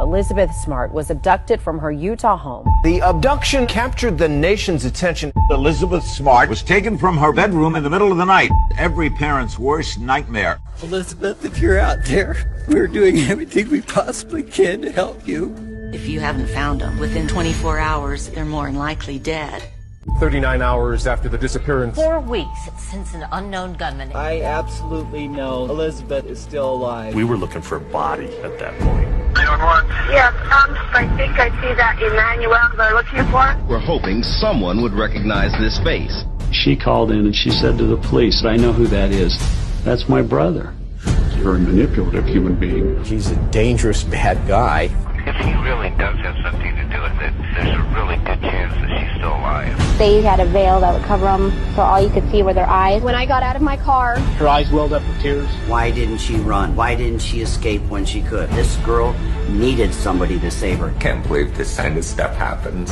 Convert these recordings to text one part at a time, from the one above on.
Elizabeth Smart was abducted from her Utah home. The abduction captured the nation's attention. Elizabeth Smart was taken from her bedroom in the middle of the night. Every parent's worst nightmare. Elizabeth, if you're out there, we're doing everything we possibly can to help you. If you haven't found them within 24 hours, they're more than likely dead. 39 hours after the disappearance. 4 weeks since an unknown gunman. I absolutely know Elizabeth is still alive. We were looking for a body at that point. 911. Yes, I think I see that Emmanuel they're looking for. We're hoping someone would recognize this face. She called in and she said to the police, I know who that is. That's my brother. He's a very manipulative human being. He's a dangerous, bad guy. If he really does have something to do with it, there's a really good chance that she's still alive. They had a veil that would cover them, so all you could see were their eyes. When I got out of my car, her eyes welled up with tears. Why didn't she run? Why didn't she escape when she could? This girl needed somebody to save her. Can't believe this kind of stuff happens.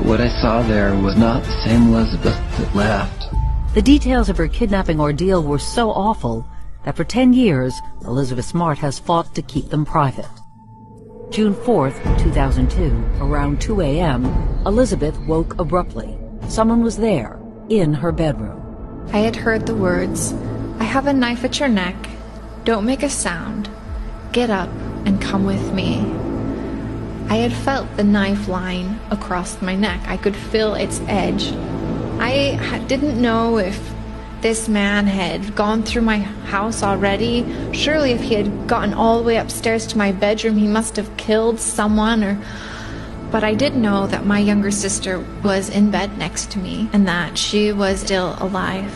What I saw there was not the same Elizabeth that left. The details of her kidnapping ordeal were so awful that for 10 years, Elizabeth Smart has fought to keep them private. June 4th, 2002, around 2 a.m., Elizabeth woke abruptly. Someone was there, in her bedroom. I had heard the words, I have a knife at your neck. Don't make a sound. Get up and come with me. I had felt the knife line across my neck. I could feel its edge. I didn't know if this man had gone through my house already. Surely if he had gotten all the way upstairs to my bedroom, he must have killed someone But I did know that my younger sister was in bed next to me and that she was still alive.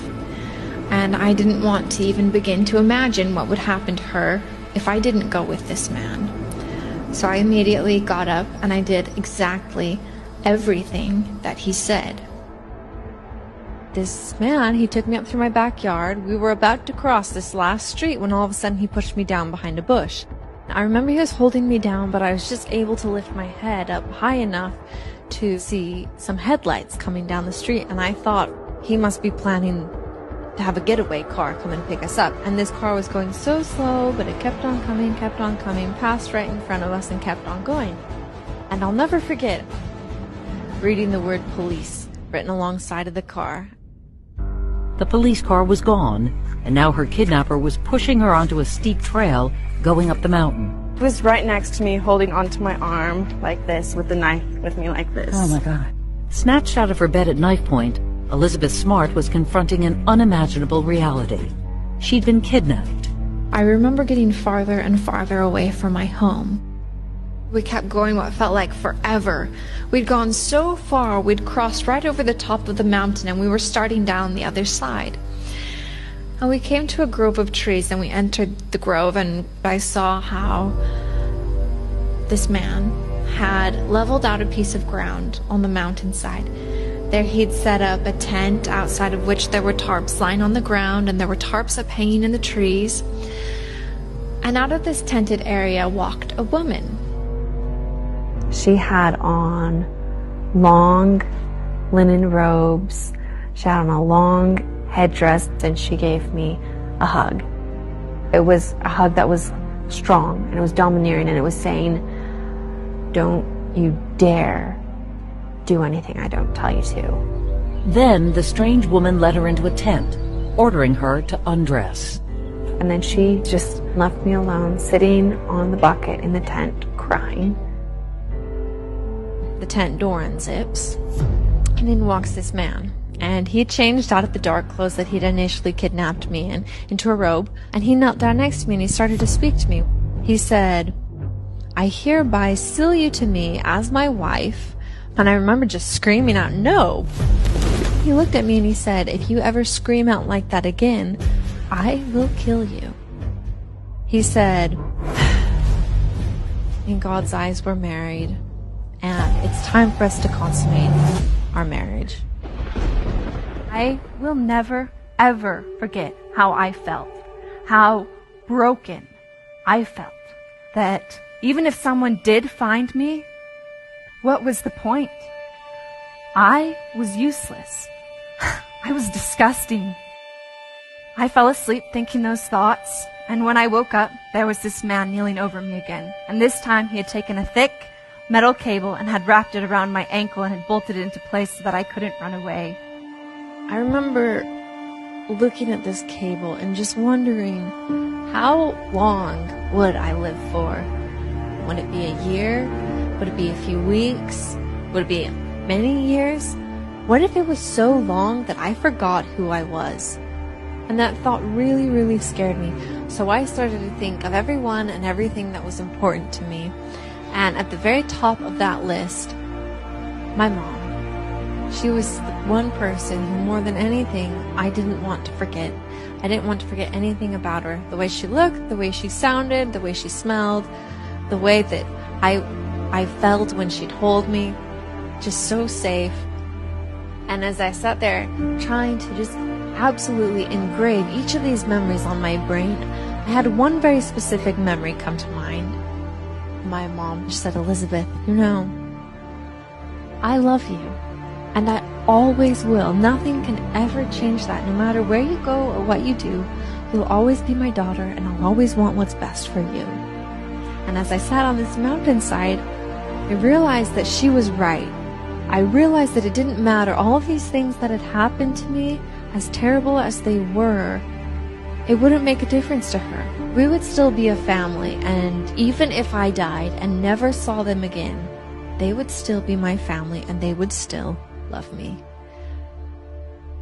And I didn't want to even begin to imagine what would happen to her if I didn't go with this man. So I immediately got up and I did exactly everything that he said. This man, he took me up through my backyard. We were about to cross this last street when all of a sudden he pushed me down behind a bush. I remember he was holding me down, but I was just able to lift my head up high enough to see some headlights coming down the street, and I thought he must be planning to have a getaway car come and pick us up. And this car was going so slow, but it kept on coming, passed right in front of us and kept on going. And I'll never forget reading the word police written alongside of the car. The police car was gone, and now her kidnapper was pushing her onto a steep trail going up the mountain. He was right next to me, holding onto my arm like this, with the knife with me like this. Oh my God. Snatched out of her bed at knife point, Elizabeth Smart was confronting an unimaginable reality. She'd been kidnapped. I remember getting farther and farther away from my home. We kept going what felt like forever. We'd gone so far, we'd crossed right over the top of the mountain and we were starting down the other side. And we came to a grove of trees and we entered the grove, and I saw how this man had leveled out a piece of ground on the mountainside. There he'd set up a tent outside of which there were tarps lying on the ground, and there were tarps up hanging in the trees. And out of this tented area walked a woman. She had on long linen robes. She had on a long headdress, and she gave me a hug. It was a hug that was strong, and it was domineering, and it was saying, don't you dare do anything I don't tell you to. Then the strange woman led her into a tent, ordering her to undress. And then she just left me alone, sitting on the bucket in the tent, crying. The tent door unzips, and in walks this man. And he had changed out of the dark clothes that he'd initially kidnapped me in into a robe, and he knelt down next to me and he started to speak to me. He said, I hereby seal you to me as my wife. And I remember just screaming out, no. He looked at me and he said, if you ever scream out like that again, I will kill you. He said, in God's eyes we're married, and it's time for us to consummate our marriage. I will never, ever forget how I felt, how broken I felt. That even if someone did find me, what was the point? I was useless. I was disgusting. I fell asleep thinking those thoughts, And when I woke up, there was this man kneeling over me again. And this time he had taken a thick metal cable and had wrapped it around my ankle and had bolted it into place so that I couldn't run away. I remember looking at this cable and just wondering, how long would I live for? Would it be a year? Would it be a few weeks? Would it be many years? What if it was so long that I forgot who I was? And that thought really, really scared me. So I started to think of everyone and everything that was important to me. And at the very top of that list, my mom. She was the one person who, more than anything, I didn't want to forget. I didn't want to forget anything about her. The way she looked, the way she sounded, the way she smelled, the way that I felt when she'd hold me. Just so safe. And as I sat there trying to just absolutely engrave each of these memories on my brain, I had one very specific memory come to mind. My mom said, "Elizabeth, you know, I love you, and I always will. Nothing can ever change that. No matter where you go or what you do, you'll always be my daughter, and I'll always want what's best for you." And as I sat on this mountainside, I realized that she was right. I realized that it didn't matter. All of these things that had happened to me, as terrible as they were, it wouldn't make a difference to her. We would still be a family, and even if I died and never saw them again, they would still be my family and they would still love me.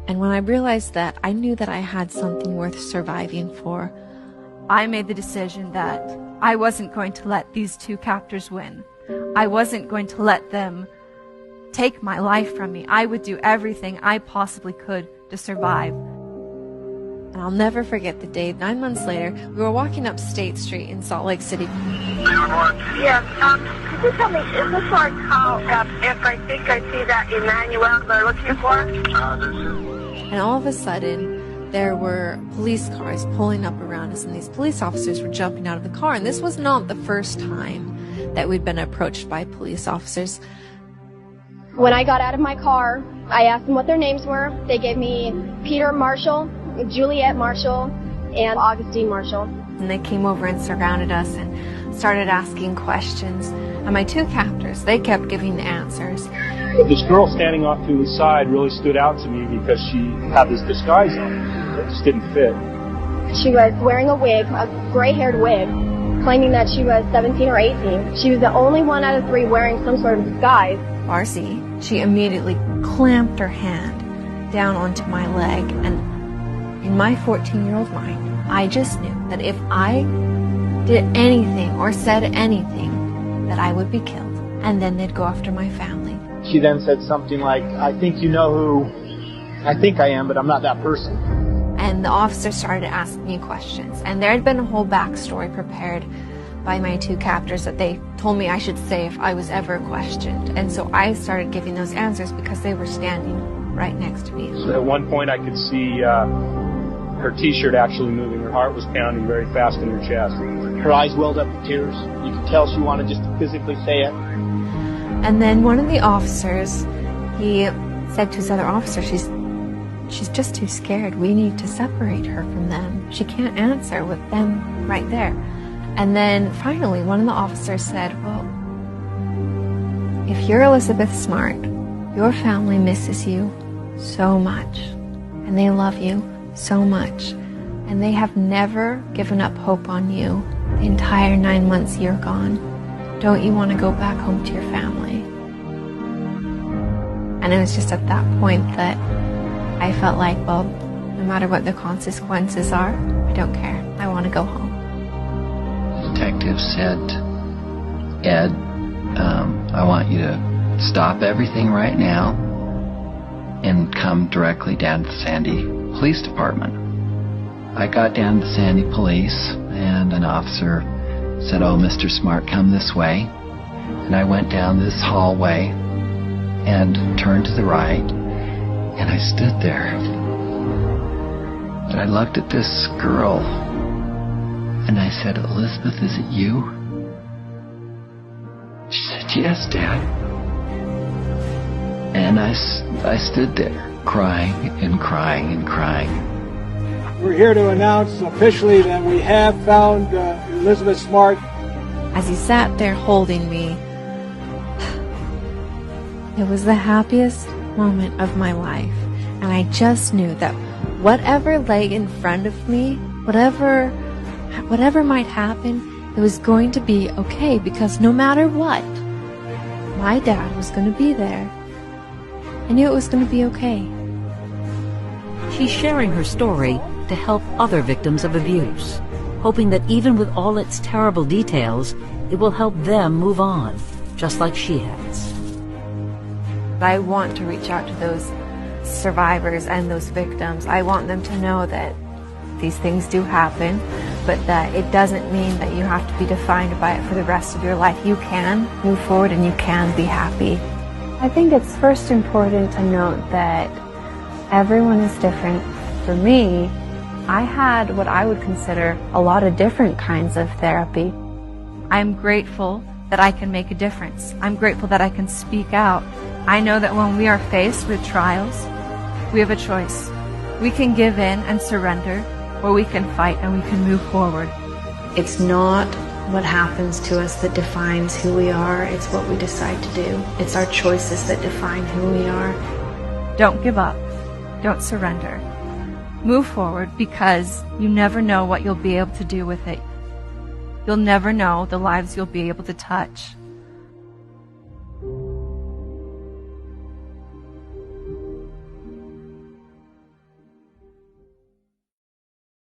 And when I realized that, I knew that I had something worth surviving for. I made the decision that I wasn't going to let these two captors win. I wasn't going to let them take my life from me. I would do everything I possibly could to survive. And I'll never forget the day, 9 months later, we were walking up State Street in Salt Lake City. Yes, could you tell me, is this like how, if I think I see that Emmanuel they're looking for? And all of a sudden, there were police cars pulling up around us, and these police officers were jumping out of the car. And this was not the first time that we'd been approached by police officers. When I got out of my car, I asked them what their names were. They gave me Peter Marshall, Juliet Marshall, and Augustine Marshall. And they came over and surrounded us and started asking questions. And my two captors, they kept giving the answers. This girl standing off to the side really stood out to me because she had this disguise on. It just didn't fit. She was wearing a wig, a gray-haired wig, claiming that she was 17 or 18. She was the only one out of three wearing some sort of disguise. Marcy, she immediately clamped her hand down onto my leg, and in my 14-year-old mind, I just knew that if I did anything or said anything, that I would be killed, and then they'd go after my family. She then said something like, "I think you know who I think I am, but I'm not that person." And the officer started asking me questions, and there had been a whole backstory prepared by my two captors that they told me I should say if I was ever questioned. And so I started giving those answers because they were standing right next to me. So at one point I could see her t-shirt actually moving. Her heart was pounding very fast in her chest. Her eyes welled up with tears. You could tell she wanted just to physically say it. And then one of the officers, he said to his other officer, she's just too scared. We need to separate her from them. She can't answer with them right there. And then finally, one of the officers said, "Well, if you're Elizabeth Smart, your family misses you so much, and they love you so much, and they have never given up hope on you the entire 9 months you're gone. Don't you want to go back home to your family?" And it was just at that point that I felt like, well, no matter what the consequences are, I don't care. I want to go home. Detective said, "Ed, I want you to stop everything right now and come directly down to the Sandy Police Department." I got down to the Sandy Police, and an officer said, "Oh, Mr. Smart, come this way." And I went down this hallway and turned to the right, and I stood there. And I looked at this girl, and I said, "Elizabeth, is it you?" She said, "Yes, Dad." And I stood there crying and crying and crying. We're here to announce officially that we have found Elizabeth Smart. As he sat there holding me, it was the happiest moment of my life. And I just knew that whatever lay in front of me, whatever might happen, it was going to be okay, because no matter what, my dad was going to be there. I knew it was going to be okay. She's sharing her story to help other victims of abuse, hoping that even with all its terrible details, it will help them move on, just like she has. I want to reach out to those survivors and those victims. I want them to know that these things do happen, but that it doesn't mean that you have to be defined by it for the rest of your life. You can move forward and you can be happy. I think it's first important to note that everyone is different. For me, I had what I would consider a lot of different kinds of therapy. I'm grateful that I can make a difference. I'm grateful that I can speak out. I know that when we are faced with trials, we have a choice. We can give in and surrender, or we can fight and we can move forward. It's not what happens to us that defines who we are, it's what we decide to do. It's our choices that define who we are. Don't give up. Don't surrender. Move forward, because you never know what you'll be able to do with it. You'll never know the lives you'll be able to touch.